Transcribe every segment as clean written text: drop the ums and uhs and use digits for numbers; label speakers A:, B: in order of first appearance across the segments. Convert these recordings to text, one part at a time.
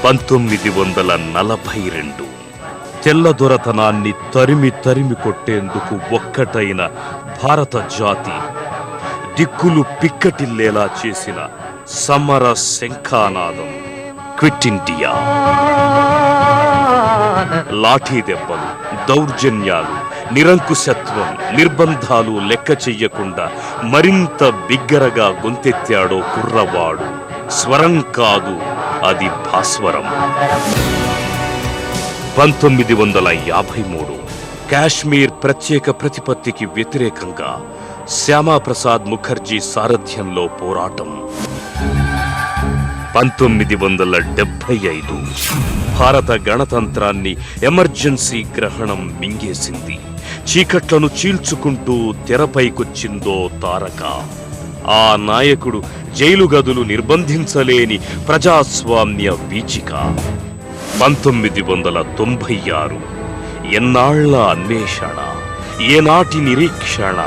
A: 1942 తెల్లదొరతనాన్ని తరిమి తరిమి కొట్టేందుకు ఒక్కటైన భారత జాతి దిక్కులు పిక్కటిల్లేలా చేసిన సమర శంఖానాదం క్విట్ ఇండియా. లాఠీ దెబ్బలు, దౌర్జన్యాలు, నిరంకుశత్వం, నిర్బంధాలు లెక్క చెయ్యకుండా మరింత బిగ్గరగా గొంతెత్తాడో కుర్రవాడు. స్వరం కాదు, అది భాస్వరం. 1953 కాశ్మీర్ ప్రత్యేక ప్రతిపత్తికి వ్యతిరేకంగా శ్యామాప్రసాద్ ముఖర్జీ సారథ్యంలో పోరాటం. 1975 భారత గణతంత్రాన్ని ఎమర్జెన్సీ గ్రహణం మింగేసింది. చీకట్లను చీల్చుకుంటూ తెరపైకొచ్చిందో తారక. ఆ నాయకుడు జైలు గదులు నిర్బంధించలేని ప్రజాస్వామ్య వీచిక. 1996 ఎన్నాళ్ల అన్వేషణ, ఏనాటి నిరీక్షణ,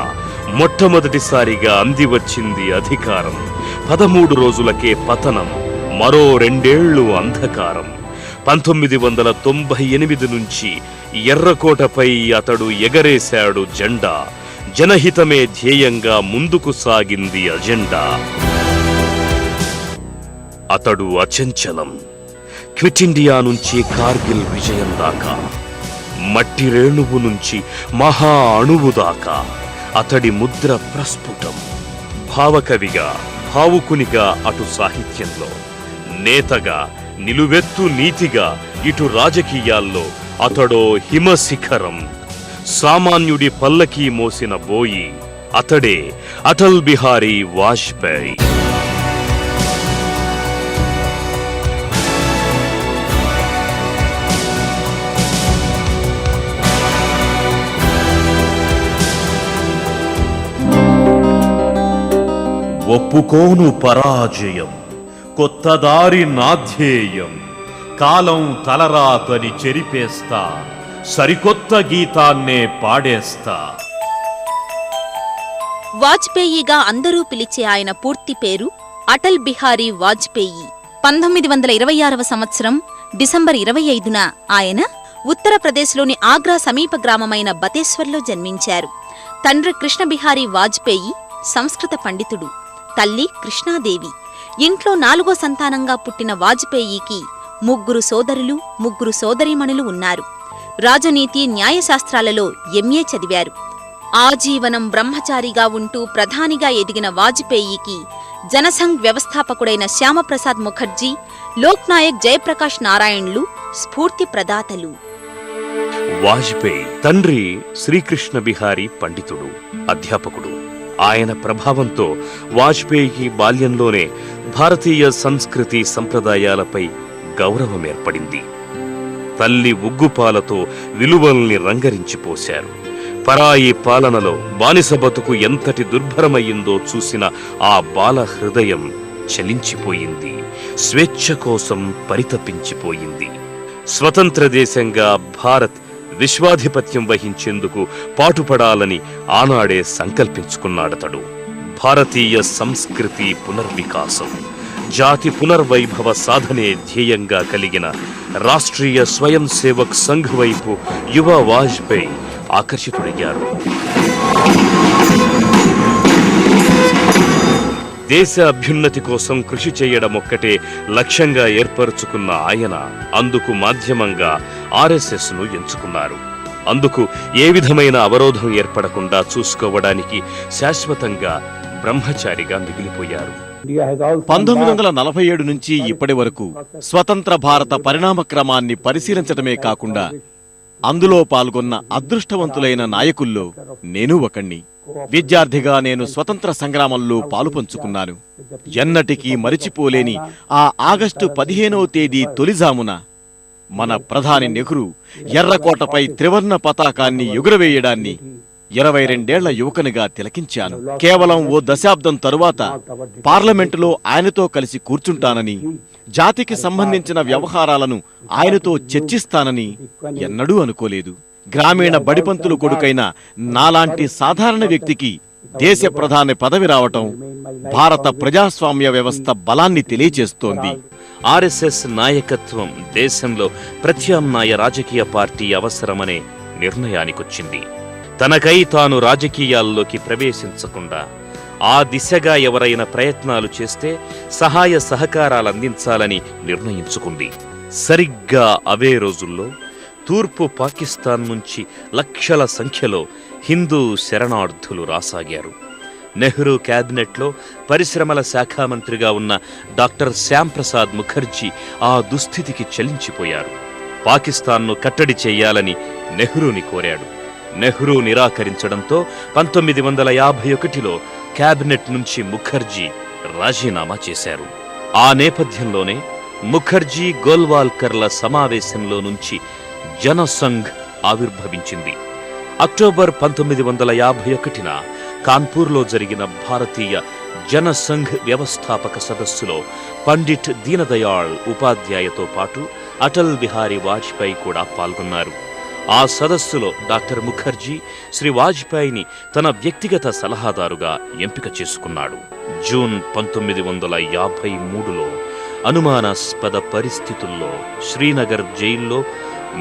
A: మొట్టమొదటిసారిగా అందివచ్చింది అధికారం. 13 రోజులకే పతనం, మరో 2 ఏళ్లు అంధకారం. 1998 నుంచి ఎర్రకోటపై అతడు ఎగరేశాడు జెండా. జనహితమే ధ్యేయంగా ముందుకు సాగింది అజెండా. అతడు అచంచలం. క్విట్ ఇండియా నుంచి కార్గిల్ విజయం దాకా, మట్టి రేణువు నుంచి మహా అణువు దాకా అతడి ముద్ర ప్రస్ఫుటం. భావకవిగా, భావుకునిగా అటు సాహిత్యంలో, నేతగా, నిలువెత్తు నీతిగా ఇటు రాజకీయాల్లో అతడో హిమశిఖరం. సామాన్యుడి పల్లకీ మోసిన బోయి అతడే అటల్ బిహారీ వాజ్పేయి. ఒప్పుకోను పరాజయం, కొత్త దారి నాధ్యేయం. కాలం తలరాతని చెరిపేస్తా, సరికొత్త గీతాన్నే పాడేస్తా.
B: వాజ్పేయిగా అందరూ పిలిచే ఆయన పూర్తి పేరు అటల్ బిహారీ వాజ్పేయి. 1926వ సంవత్సరం డిసెంబర్ 25న ఆయన ఉత్తరప్రదేశ్లోని ఆగ్రా సమీప గ్రామమైన బతేశ్వర్లో జన్మించారు. తండ్రి కృష్ణ బిహారీ వాజ్పేయి సంస్కృత పండితుడు, తల్లి కృష్ణాదేవి. ఇంట్లో 4వ సంతానంగా పుట్టిన వాజ్పేయికి 3 సోదరులు, 3 సోదరీమణులు ఉన్నారు. రాజనీతి, న్యాయశాస్త్రాలలో ఎంఏ చదివారు. ఆజీవనం బ్రహ్మచారిగా ఉంటూ ప్రధానిగా ఎదిగిన వాజ్పేయికి జనసంఘ్ వ్యవస్థాపకుడైన శ్యామప్రసాద్ ముఖర్జీ, లోక్నాయక్ జయప్రకాష్ నారాయణ్లు స్ఫూర్తి ప్రదాతలు.
A: వాజ్పేయి తండ్రి శ్రీకృష్ణ బిహారీ పండితుడు, అధ్యాపకుడు. ఆయన ప్రభావంతో వాజ్పేయికి బాల్యంలోనే భారతీయ సంస్కృతి సంప్రదాయాలపై గౌరవం ఏర్పడింది. తల్లి ఉగ్గుపాలతో విలువల్ని రంగరించిపోశారు. పరాయి పాలనలో బానిస బతుకు ఎంతటి దుర్భరమయ్యిందో చూసిన ఆ బాల హృదయం చలించిపోయింది. స్వేచ్ఛ కోసం పరితపించిపోయింది. స్వతంత్ర దేశంగా భారత్ విశ్వాధిపత్యం వహించేందుకు పాటుపడాలని ఆనాడే సంకల్పించుకున్నాడతడు. భారతీయ సంస్కృతి పునర్వికాసం, జాతి పునర్వైభవ సాధనే ధ్యేయంగా కలిగిన రాష్ట్రీయ స్వయం సేవక్ సంఘ్ వైపు యువ వాజ్పేయి ఆకర్షితుడయ్యారు. దేశ అభ్యున్నతి కోసం కృషి చేయడం ఒక్కటే లక్ష్యంగా ఏర్పరచుకున్న ఆయన అందుకు మాధ్యమంగా ఆర్ఎస్ఎస్ను ఎంచుకున్నారు. అందుకు ఏ విధమైన అవరోధం ఏర్పడకుండా చూసుకోవడానికి శాశ్వతంగా బ్రహ్మచారిగా మిగిలిపోయారు.
C: 1947 నుంచి ఇప్పటి వరకు స్వతంత్ర భారత పరిణామ క్రమాన్ని పరిశీలించడమే కాకుండా అందులో పాల్గొన్న అదృష్టవంతులైన నాయకుల్లో నేను ఒకణ్ణి. విద్యార్థిగా నేను స్వతంత్ర సంగ్రామంలో పాలుపంచుకున్నాను. ఎన్నటికీ మరిచిపోలేని ఆ ఆగస్టు 15వ తేదీ తొలిజామున మన ప్రధాని నెహ్రూ ఎర్రకోటపై త్రివర్ణ పతాకాన్ని ఎగురవేయడాన్ని 22 ఏళ్ల యువకునిగా తిలకించాను. కేవలం ఓ దశాబ్దం తరువాత పార్లమెంటులో ఆయనతో కలిసి కూర్చుంటానని, జాతికి సంబంధించిన వ్యవహారాలను ఆయనతో చర్చిస్తానని ఎన్నడూ అనుకోలేదు. గ్రామీణ బడిపంతులు కొడుకైన నాలాంటి సాధారణ వ్యక్తికి దేశ ప్రధాని పదవి రావటం భారత ప్రజాస్వామ్య వ్యవస్థ బలాన్ని తెలియచేస్తోంది.
A: ఆర్ఎస్ఎస్ నాయకత్వం దేశంలో ప్రత్యామ్నాయ రాజకీయ పార్టీ అవసరమనే నిర్ణయానికొచ్చింది. తనకై తాను రాజకీయాల్లోకి ప్రవేశించకుండా ఆ దిశగా ఎవరైనా ప్రయత్నాలు చేస్తే సహాయ సహకారాలందించాలని నిర్ణయించుకుంది. సరిగ్గా అవే రోజుల్లో తూర్పు పాకిస్తాన్ నుంచి లక్షల సంఖ్యలో హిందూ శరణార్థులు రాసాగారు. నెహ్రూ క్యాబినెట్లో పరిశ్రమల శాఖ మంత్రిగా ఉన్న డాక్టర్ శ్యాంప్రసాద్ ముఖర్జీ ఆ దుస్థితికి చలించిపోయారు. పాకిస్తాన్ను కట్టడి చేయాలని నెహ్రూని కోరాడు. నెహ్రూ నిరాకరించడంతో 1951లో క్యాబినెట్ నుంచి ముఖర్జీ రాజీనామా చేశారు. ఆ నేపథ్యంలోనే ముఖర్జీ గోల్వాల్కర్ల సమావేశంలో నుంచి జనసంఘ్ ఆవిర్భవించింది. అక్టోబర్ 1951న కాన్పూర్లో జరిగిన భారతీయ జనసంఘ్ వ్యవస్థాపక సదస్సులో పండిట్ దీనదయాళ్ ఉపాధ్యాయతో పాటు అటల్ బిహారీ వాజ్పేయి కూడా పాల్గొన్నారు. ఆ సదస్సులో డాక్టర్ ముఖర్జీ శ్రీ వాజ్పేయిని తన వ్యక్తిగత సలహాదారుగా ఎంపిక చేసుకున్నాడు. జూన్ 1953లో అనుమానాస్పద పరిస్థితుల్లో శ్రీనగర్ జైల్లో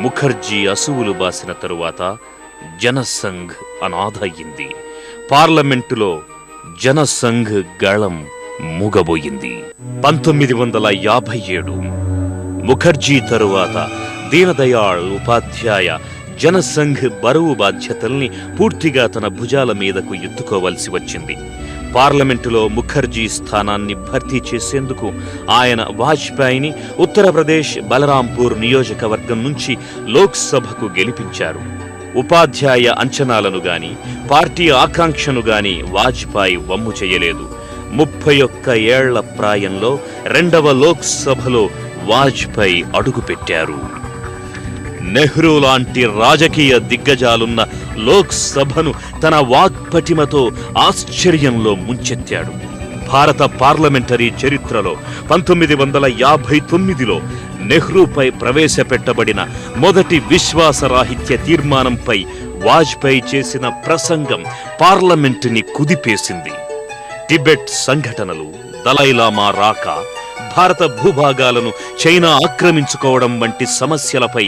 A: ముఖర్జీ అసువులు బాసిన తరువాత జనసంఘ్ అనాథ అయ్యింది. పార్లమెంటులో జనసంఘ్ గళం మూగబోయింది. 1957 ముఖర్జీ తరువాత దీనదయాళ్ ఉపాధ్యాయ జనసంఘ్ బరువు బాధ్యతల్ని పూర్తిగా తన భుజాల మీదకు ఎత్తుకోవలసి వచ్చింది. పార్లమెంటులో ముఖర్జీ స్థానాన్ని భర్తీ చేసేందుకు ఆయన వాజ్పేయిని ఉత్తరప్రదేశ్ బలరాంపూర్ నియోజకవర్గం నుంచి లోక్సభకు గెలిపించారు. ఉపాధ్యాయ అంచనాలను గాని పార్టీ ఆకాంక్షను గాని వాజ్పేయి వమ్ము చేయలేదు. 31 ఏళ్ల ప్రాయంలో 2వ లోక్సభలో వాజ్పేయి అడుగుపెట్టారు. నెహ్రూ లాంటి రాజకీయ దిగ్గజాలున్న లోక్సభను తన వాగ్పటిమతో ఆశ్చర్యంలో ముంచెత్తాడు. భారత పార్లమెంటరీ చరిత్రలో 1959లో నెహ్రూపై ప్రవేశపెట్టబడిన మొదటి విశ్వాసరాహిత్య తీర్మానంపై వాజ్పేయి చేసిన ప్రసంగం పార్లమెంటుని కుదిపేసింది. టిబెట్ సంఘటనలు, దలైలామా రాక, భారత భూభాగాలను చైనా ఆక్రమించుకోవడం వంటి సమస్యలపై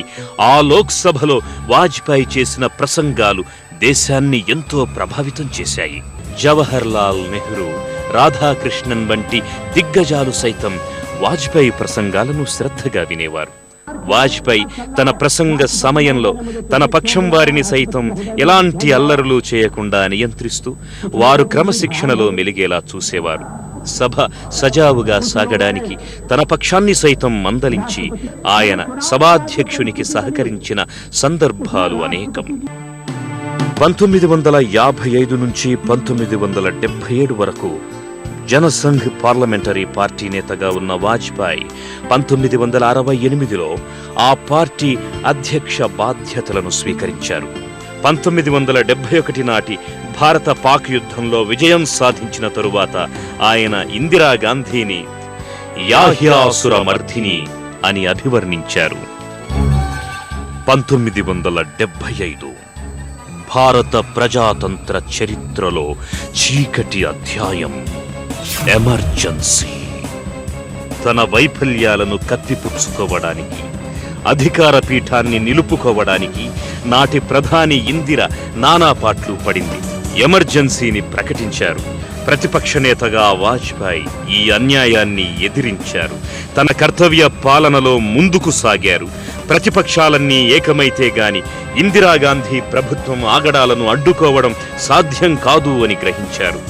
A: ఆ లోక్సభలో వాజ్పేయి చేసిన ప్రసంగాలు దేశాన్ని ఎంతో ప్రభావితం చేశాయి. జవహర్ లాల్ నెహ్రూ, రాధాకృష్ణన్ వంటి దిగ్గజాలు సైతం వాజ్పేయి ప్రసంగాలను శ్రద్ధగా వినేవారు. వాజ్పేయి తన ప్రసంగ సమయంలో తన పక్షం వారిని సైతం ఎలాంటి అల్లరులు చేయకుండా నియంత్రిస్తూ వారు క్రమశిక్షణలో మెలిగేలా చూసేవారు. సభ సజావుగా సాగడానికి తన పక్షాన్ని సైతం మందలించి ఆయన సభాధ్యక్షునికి సహకరించిన సందర్భాలు అనేకం. 1955 నుంచి 1977 వరకు జనసంఘ్ పార్లమెంటరీ పార్టీ నేతగా ఉన్న వాజ్పేయి 1968లో ఆ పార్టీ అధ్యక్ష బాధ్యతలను స్వీకరించారు. 1971 నాటి భారత పాక్ యుద్ధంలో విజయం సాధించిన తరువాత ఆయన ఇందిరాగాంధీని యాహ్యాసుర మర్ధిని అని అభివర్ణించారు. 1975 భారత ప్రజాతంత్ర చరిత్రలో చీకటి అధ్యాయం, ఎమర్జెన్సీ. తన వైఫల్యాలను కత్తిపుచ్చుకోవడానికి, అధికార పీఠాన్ని నిలుపుకోవడానికి నాటి ప్రధాని ఇందిర నానాపాట్లు పడింది. ఎమర్జెన్సీని ప్రకటించారు. ప్రతిపక్ష నేతగా వాజ్పేయి ఈ అన్యాయాన్ని ఎదిరించారు. తన కర్తవ్య పాలనలో ముందుకు సాగారు. ప్రతిపక్షాలన్నీ ఏకమైతే గాని ఇందిరాగాంధీ ప్రభుత్వం ఆగడాలను అడ్డుకోవడం సాధ్యం కాదు అని గ్రహించారు.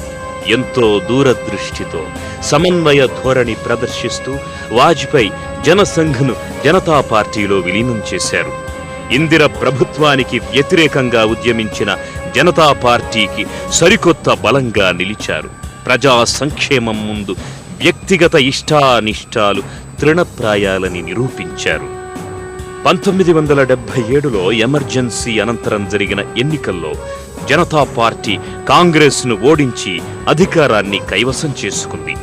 A: ఎంతో దూరదృష్టితో సమన్వయ ధోరణి ప్రదర్శిస్తూ వాజ్పేయి జనసంఘ్ను జనతా పార్టీలో విలీనం చేశారు. ఇందిర ప్రభుత్వానికి వ్యతిరేకంగా ఉద్యమించిన జనతా పార్టీకి సరికొత్త బలంగా నిలిచారు. ప్రజా సంక్షేమం ముందు వ్యక్తిగత ఇష్టానిష్టాలు తృణప్రాయాలని నిరూపించారు. 1977లో ఎమర్జెన్సీ అనంతరం జరిగిన ఎన్నికల్లో జనతా పార్టీ కాంగ్రెస్ను ఓడించి అధికారాన్ని కైవసం చేసుకుంది.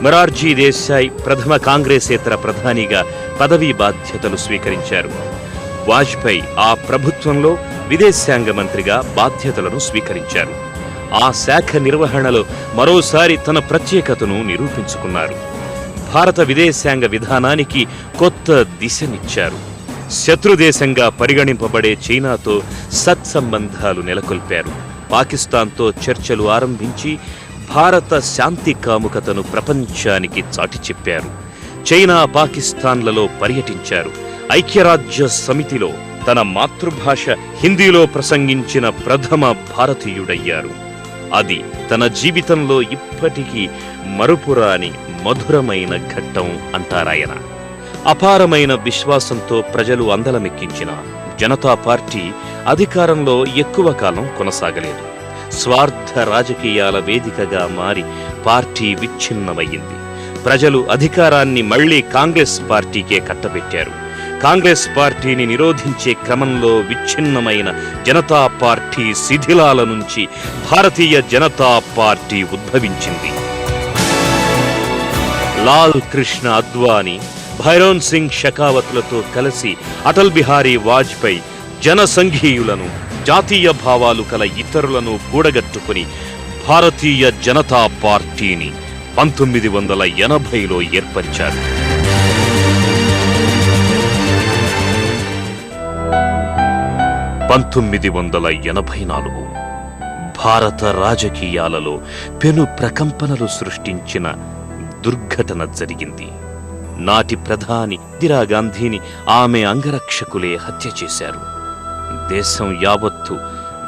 A: మొరార్జీ దేశాయ్ ప్రథమ కాంగ్రెసేతర ప్రధానిగా పదవీ బాధ్యతలు స్వీకరించారు. వాజ్పేయి ఆ ప్రభుత్వంలో విదేశాంగ మంత్రిగా బాధ్యతలను స్వీకరించారు. ఆ శాఖ నిర్వహణలో మరోసారి తన ప్రత్యేకతను నిరూపించుకున్నారు. భారత విదేశాంగ విధానానికి కొత్త దిశనిచ్చారు. శత్రుదేశంగా పరిగణింపబడే చైనాతో సత్సంబంధాలు నెలకొల్పారు. పాకిస్తాన్తో చర్చలు ఆరంభించి భారత శాంతి కాముకతను ప్రపంచానికి చాటి చెప్పారు. చైనా పాకిస్తాన్లలో పర్యటించారు. ఐక్యరాజ్య సమితిలో తన మాతృభాష హిందీలో ప్రసంగించిన ప్రథమ భారతీయుడయ్యారు. అది తన జీవితంలో ఇప్పటికీ మరుపురాని మధురమైన ఘట్టం అంటారాయన. అపారమైన విశ్వాసంతో ప్రజలు అందలమెక్కించిన జనతా పార్టీ అధికారంలో ఎక్కువ కాలం కొనసాగలేదు. స్వార్థ రాజకీయాల వేదికగా మారి పార్టీ విచ్ఛిన్నమయ్యింది. ప్రజలు అధికారాన్ని మళ్లీ కాంగ్రెస్ పార్టీకే కట్టబెట్టారు. కాంగ్రెస్ పార్టీని నిరోధించే క్రమంలో విచ్ఛిన్నమైన జనతా పార్టీ శిథిలాల నుంచి భారతీయ జనతా పార్టీ ఉద్భవించింది. లాల్ కృష్ణ అద్వానీ, భైరోన్ సింగ్ షెకావత్లతో కలిసి అటల్ బిహారీ వాజ్పేయి జనసంఘీయులను, జాతీయ భావాలు కల ఇతరులను కూడగట్టుకుని భారతీయ జనతా పార్టీని 1980లో ఏర్పరిచారు. 1984 భారత రాజకీయాలలో పెను ప్రకంపనలు సృష్టించిన దుర్ఘటన జరిగింది. నాటి ప్రధాని ఇందిరాగాంధీని ఆమె అంగరక్షకులే హత్య చేశారు. దేశం యావత్తు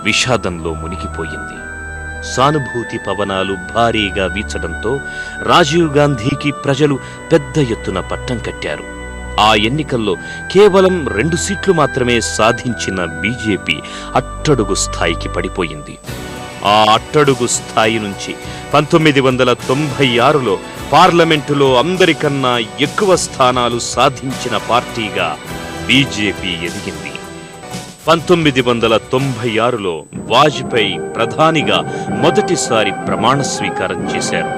A: విషాదంలో మునిగిపోయింది. సానుభూతి పవనాలు భారీగా వీచడంతో రాజీవ్ గాంధీకి ప్రజలు పెద్ద ఎత్తున పట్టం కట్టారు. ఆ ఎన్నికల్లో కేవలం 2 సీట్లు మాత్రమే సాధించిన బీజేపీ అట్టడుగు స్థాయికి పడిపోయింది. ఆ అట్టడుగు స్థాయి నుంచి 1996లో పార్లమెంటులో అందరికన్నా ఎక్కువ స్థానాలు సాధించిన పార్టీగా బీజేపీ ఎదిగింది. 1996లో వాజ్పేయి ప్రధానిగా మొదటిసారి ప్రమాణ స్వీకారం చేశారు.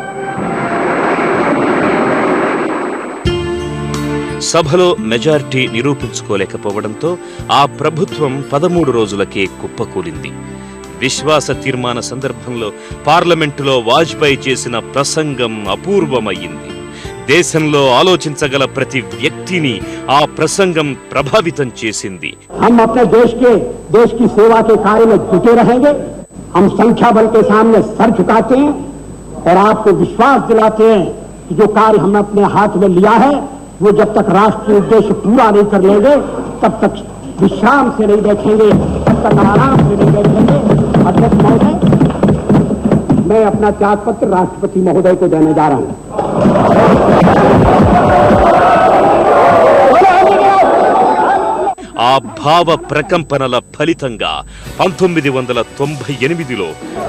A: సభలో మెజారిటీ నిరూపించుకోలేకపోవడంతో ఆ ప్రభుత్వం 13 రోజులకే కుప్పకూలింది. విశ్వాస తీర్మాన సందర్భంలో పార్లమెంటులో వాజ్పేయి చేసిన ప్రసంగం అపూర్వమయ్యింది. దేశంలో ఆలోచించగల ప్రతి వ్యక్తిని ఆ ప్రసంగం ప్రభావితం చేసింది.
D: हम अपने देश की सेवा के कार्य में जुटे रहेंगे। हम संख्या बल के सामने सर झुकाते हैं और आपको विश्वास दिलाते हैं कि जो कार्य हमने अपने हाथ में लिया है वो जब तक राष्ट्रीय उद्देश्य पूरा नहीं कर लेंगे तब तक विश्राम से नहीं बैठेंगे, तब तक आराम से नहीं बैठेंगे। अध्यक्ष महोदय, मैं अपना त्याग पत्र राष्ट्रपति महोदय को देने जा रहा हूं।
A: ఆ భావ ప్రకంపనల ఫలితంగా 1998లో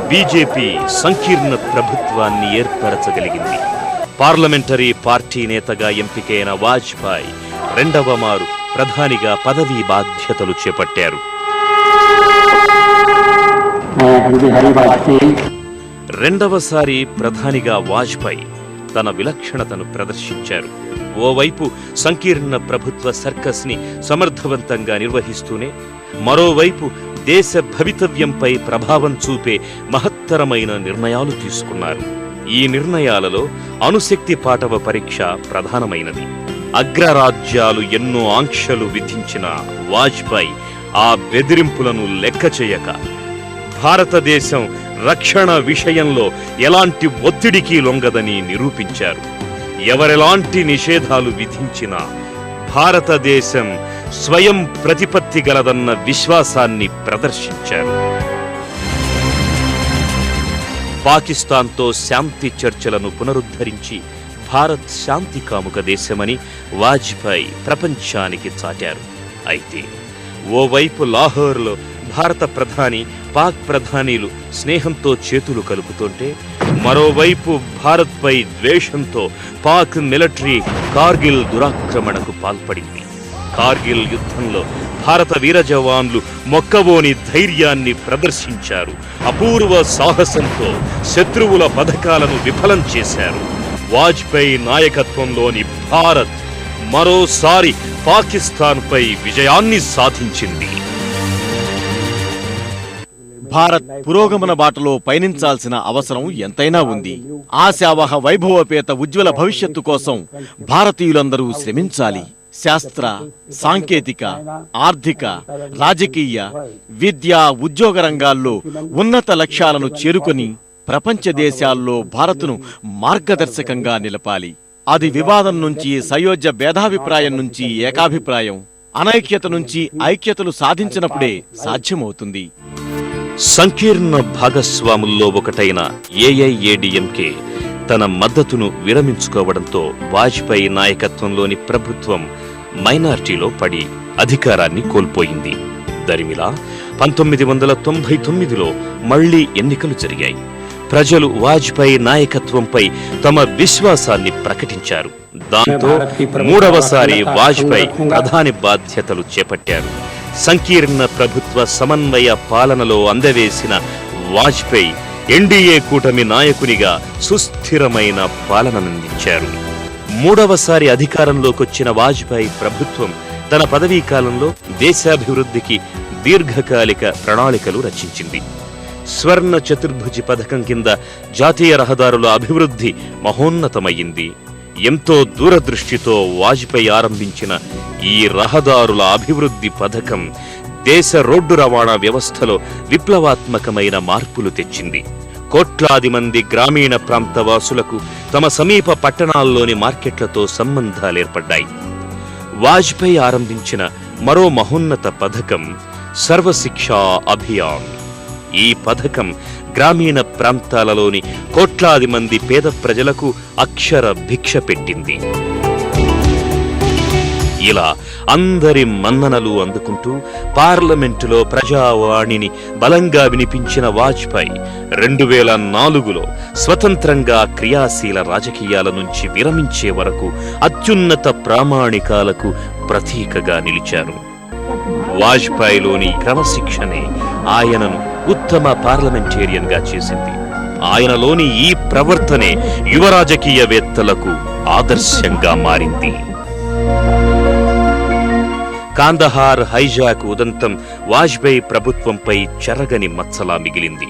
A: బీజేపీ సంకీర్ణ ప్రభుత్వాన్ని ఏర్పరచగలిగింది. పార్లమెంటరీ పార్టీ నేతగా ఎంపికైన వాజ్పేయి రెండవ మారు ప్రధానిగా పదవీ బాధ్యతలు చేపట్టారు. రెండవసారి ప్రధానిగా వాజ్పేయి తన విలక్షణతను ప్రదర్శించారు. ఓవైపు సంకీర్ణ ప్రభుత్వ సర్కస్ ని సమర్థవంతంగా నిర్వహిస్తూనే మరోవైపు దేశ భవితవ్యంపై ప్రభావం చూపే మహత్తరమైన నిర్ణయాలు తీసుకున్నారు. ఈ నిర్ణయాలలో అణుశక్తి పాటవ పరీక్ష ప్రధానమైనది. అగ్రరాజ్యాలు ఎన్నో ఆంక్షలు విధించిన వాజ్పేయి ఆ బెదిరింపులను లెక్క చేయక భారతదేశం రక్షణ విషయంలో ఎలాంటి ఒత్తిడికి లొంగదని నిరూపించారు. ఎవరెలాంటి నిషేధాలు విధించినా భారతదేశం స్వయం ప్రతిపత్తి గలదన్న విశ్వాసాన్ని ప్రదర్శించారు. పాకిస్తాన్తో శాంతి చర్చలను పునరుద్ధరించి భారత్ శాంతి కాముక దేశమని వాజ్పేయి ప్రపంచానికి చాటారు. అయితే ఓవైపు లాహోర్లో భారత ప్రధాని, పాక్ ప్రధానిలు స్నేహంతో చేతులు కలుపుతుంటే మరోవైపు భారత్పై ద్వేషంతో పాక్ మిలిటరీ కార్గిల్ దురాక్రమణకు పాల్పడింది. కార్గిల్ యుద్ధంలో భారత వీర జవాన్లు మొక్కవోని ధైర్యాన్ని ప్రదర్శించారు. అపూర్వ సాహసంతో శత్రువుల పథకాలను విఫలం చేశారు. వాజ్పేయి నాయకత్వంలోని భారత్ మరోసారి పాకిస్తాన్పై విజయాన్ని సాధించింది.
C: భారత్ పురోగమన బాటలో పయనించాల్సిన అవసరం ఎంతైనా ఉంది. ఆశావహ వైభవపేత ఉజ్వల భవిష్యత్తు కోసం భారతీయులందరూ శ్రమించాలి. శాస్త్ర, సాంకేతిక, ఆర్థిక, రాజకీయ, విద్యా, ఉద్యోగ రంగాల్లో ఉన్నత లక్ష్యాలను చేరుకొని ప్రపంచ దేశాల్లో భారత్ను మార్గదర్శకంగా నిలపాలి. అది వివాదం నుంచి సయోధ్య భేదాభిప్రాయం నుంచి ఏకాభిప్రాయం, అనైక్యత నుంచి ఐక్యతలు సాధించినప్పుడే సాధ్యమవుతుంది.
A: సంకీర్ణ భాగస్వాముల్లో ఒకటైన ఏఐఏడీఎంకే తన మద్దతును విరమించుకోవడంతో వాజ్పేయి నాయకత్వంలోని ప్రభుత్వం మైనారిటీలో పడి అధికారాన్ని కోల్పోయింది. దరిమిలా 1999లో మళ్లీ ఎన్నికలు జరిగాయి. ప్రజలు వాజ్పేయి నాయకత్వంపై తమ విశ్వాసాన్ని ప్రకటించారు. దాంతో మూడవసారి వాజ్పేయి ప్రధాని బాధ్యతలు చేపట్టారు. సంకీర్ణ ప్రభుత్వ సమన్వయ పాలనలో అందవేసిన వాజ్పేయి ఎన్డీఏ కూటమి నాయకునిగా సుస్థిరమైన పాలననందించారు. మూడవసారి అధికారంలోకొచ్చిన వాజ్పేయి ప్రభుత్వం తన పదవీ కాలంలో దేశాభివృద్ధికి దీర్ఘకాలిక ప్రణాళికలు రచించింది. స్వర్ణ చతుర్భుజి పథకం కింద జాతీయ రహదారుల అభివృద్ధి మహోన్నతమయ్యింది. ఎంతో దూరదృష్టితో వాజ్పేయి ఆరంభించిన ఈ రహదారుల అభివృద్ధి పథకం దేశ రోడ్డు రవాణా వ్యవస్థలో విప్లవాత్మకమైన మార్పులు తెచ్చింది. కోట్లాది మంది గ్రామీణ ప్రాంత వాసులకు తమ సమీప పట్టణాల్లోని మార్కెట్లతో సంబంధాలేర్పడ్డాయి. వాజ్పేయి ఆరంభించిన మరో మహోన్నత పథకం సర్వశిక్షా అభియాన్. ఈ పథకం గ్రామీణ ప్రాంతాలలోని కోట్లాది మంది పేద ప్రజలకు అక్షర భిక్ష పెట్టింది. ఇలా అందరి మన్ననలు అందుకుంటూ పార్లమెంటులో ప్రజావాణిని బలంగా వినిపించిన వాజ్పేయి 2004లో స్వతంత్రంగా క్రియాశీల రాజకీయాల నుంచి విరమించే వరకు అత్యున్నత ప్రామాణికాలకు ప్రతీకగా నిలిచారు. వాజ్పేయిలోని క్రమశిక్షణే ఆయనను ఉత్తమ పార్లమెంటేరియన్ గా చేసింది. ఆయనలోని ఈ ప్రవర్తనే యువ రాజకీయవేత్తలకు ఆదర్శంగా మారింది. కాందహార్ హైజాక్ ఉదంతం వాజ్పేయి ప్రభుత్వంపై చెరగని మచ్చలా మిగిలింది.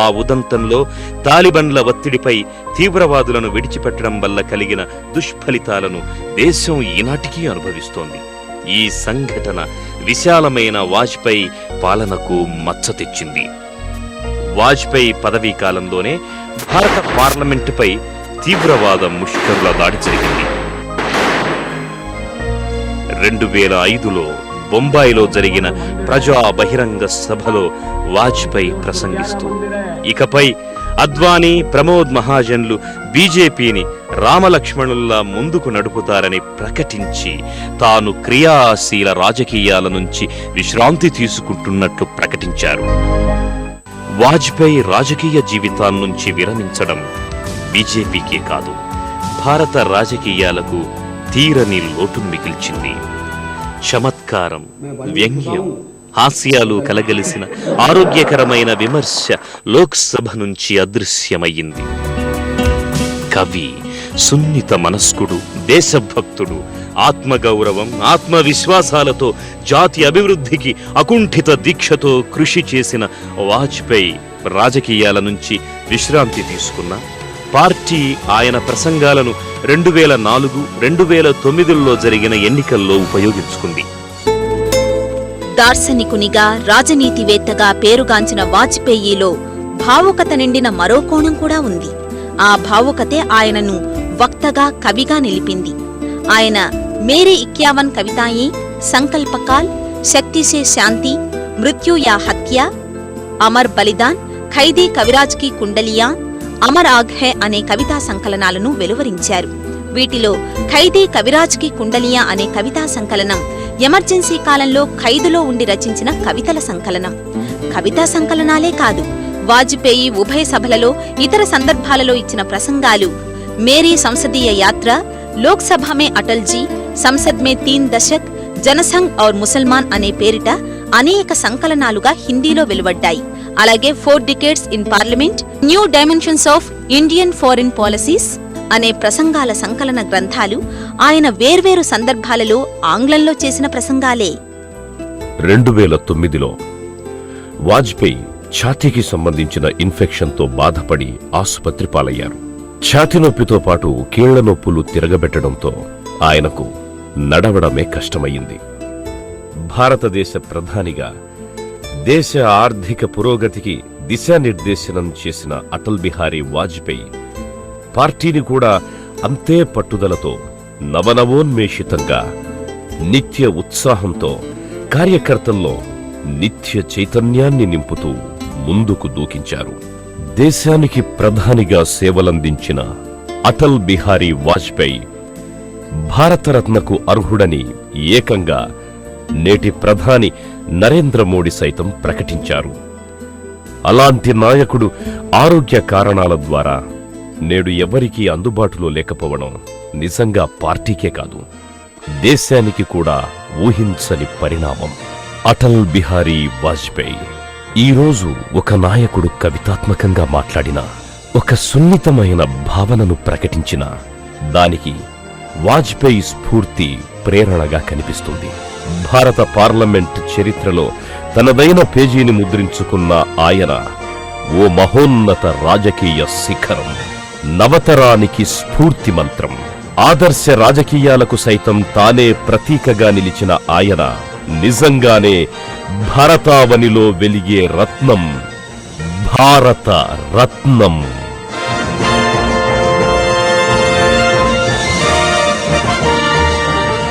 A: ఆ ఉదంతంలో తాలిబన్ల ఒత్తిడిపై తీవ్రవాదులను విడిచిపెట్టడం వల్ల కలిగిన దుష్ఫలితాలను దేశం ఈనాటికీ అనుభవిస్తోంది. ఈ సంఘటన విశాలమైన వాజ్పేయి పాలనకు మచ్చ తెచ్చింది. వాజ్పేయి పదవీ కాలంలోనే భారత పార్లమెంటుపై తీవ్రవాద ముష్కరుల దాడి జరిగింది. 2005లో బొంబాయిలో జరిగిన ప్రజా బహిరంగ సభలో వాజ్పేయి ప్రసంగిస్తూ ఇకపై అద్వానీ, ప్రమోద్ మహాజన్లు బీజేపీని రామలక్ష్మణుల్లా ముందుకు నడుపుతారని ప్రకటించి తాను క్రియాశీల రాజకీయాల నుంచి విశ్రాంతి తీసుకుంటున్నట్లు ప్రకటించారు. వాజ్పేయి రాజకీయ జీవితాన్నుంచి విరమించడం బీజేపీకే కాదు, భారత రాజకీయాలకు తీరని లోటు మిగిల్చింది. చమత్కారం, వ్యంగ్యం, హాస్యాలు కలగలిసిన ఆరోగ్యకరమైన విమర్శ లోక్సభ నుంచి అదృశ్యమయ్యింది. కవి, సున్నిత మనస్కుడు, దేశభక్తుడు, ఆత్మగౌరవం, ఆత్మవిశ్వాసాలతో జాతి అభివృద్ధికి అకుంఠిత దీక్షతో కృషి చేసిన వాజ్పేయి రాజకీయాల నుంచి విశ్రాంతి తీసుకున్న పార్టీ ఆయన ప్రసంగాలను 2004, 2009లో జరిగిన ఎన్నికల్లో ఉపయోగించుకుంది.
B: దార్శనికునిగా, రాజనీతివేత్తగా పేరుగాంచిన వాజ్పేయిలో భావుకత నిండిన మరో కోణం కూడా ఉంది. ఆ భావుకతే ఆయనను వక్తగా, కవిగా నిలిపింది. ఆయన మేరే 51 కవితాయే, సంకల్పకాల్, శక్తి సే శాంతి, మృత్యు యా హత్య, అమర్ బలిదాన్, ఖైదీ కవిరాజ్ కి కుండలియా, అమర్ ఆగ్ హై అనే కవితా సంకలనాలను వెలువరించారు. వీటిలో ఖైదీ కవిరాజ్ కి కుండలియా అనే కవితా సంకలనం ఎమర్జెన్సీ కాలంలో ఖైదులో ఉండి రచించిన కవితల సంకలనం. కవితా సంకలనాలే కాదు, వాజ్పేయి ఉభయ సభలలో, ఇతర సందర్భాలలో ఇచ్చిన ప్రసంగాలు మేరీ సంసదీయ యాత్ర, లోక్సభ మే అటల్జీ, సంసద్ మే 3 దశక్, జనసంఘ్ ఔర్ ముసల్మాన్ అనే పేరిట అనేక సంకలనాలుగా హిందీలో వెలువడ్డాయి. అలాగే 4 decades in parliament, new dimensions of Indian foreign policies అనే ప్రసంగాల సంకలన గ్రంథాలు ఆయన వేర్వేరు సందర్భాలలో ఆంగ్లంలో చేసిన ప్రసంగాలే.
E: 2009లో వాజ్పేయి ఛాతీకి సంబంధించిన ఇన్ఫెక్షన్తో బాధపడి ఆసుపత్రి పాలయ్యారు. ఛాతీ నొప్పితో పాటు కీళ్ల నొప్పులు తిరగబెట్టడంతో ఆయనకు నడవడమే కష్టమయ్యింది. భారతదేశ ప్రధానిగా దేశ ఆర్థిక పురోగతికి దిశానిర్దేశనం చేసిన అటల్ బిహారీ వాజ్పేయి పార్టీని కూడా అంతే పట్టుదలతో, నవనవోన్మేషితంగా, నిత్య ఉత్సాహంతో, కార్యకర్తల్లో నిత్య చైతన్యాన్ని నింపుతూ ముందుకు దూకించారు. దేశానికి ప్రధానిగా సేవలందించిన అటల్ బిహారీ వాజ్పేయి భారతరత్నకు అర్హుడని ఏకంగా నేటి ప్రధాని నరేంద్ర మోడీ సైతం ప్రకటించారు. అలాంటి నాయకుడు ఆరోగ్య కారణాల ద్వారా నేడు ఎవరికీ అందుబాటులో లేకపోవడం నిజంగా పార్టీకే కాదు, దేశానికి కూడా ఊహించని పరిణామం. అటల్ బిహారీ వాజ్పేయి ఈరోజు ఒక నాయకుడు కవితాత్మకంగా మాట్లాడిన, ఒక సున్నితమైన భావనను ప్రకటించిన దానికి వాజ్పేయి స్ఫూర్తి ప్రేరణగా కనిపిస్తుంది. భారత పార్లమెంట్ చరిత్రలో తనదైన పేజీని ముద్రించుకున్న ఆయన ఓ మహోన్నత రాజకీయ శిఖరం, నవతరానికి స్ఫూర్తి మంత్రం. ఆదర్శ రాజకీయాలకు సైతం తానే ప్రతీకగా నిలిచిన ఆయన నిజంగానే భారతావనిలో వెలిగే రత్నం, భారత రత్నం.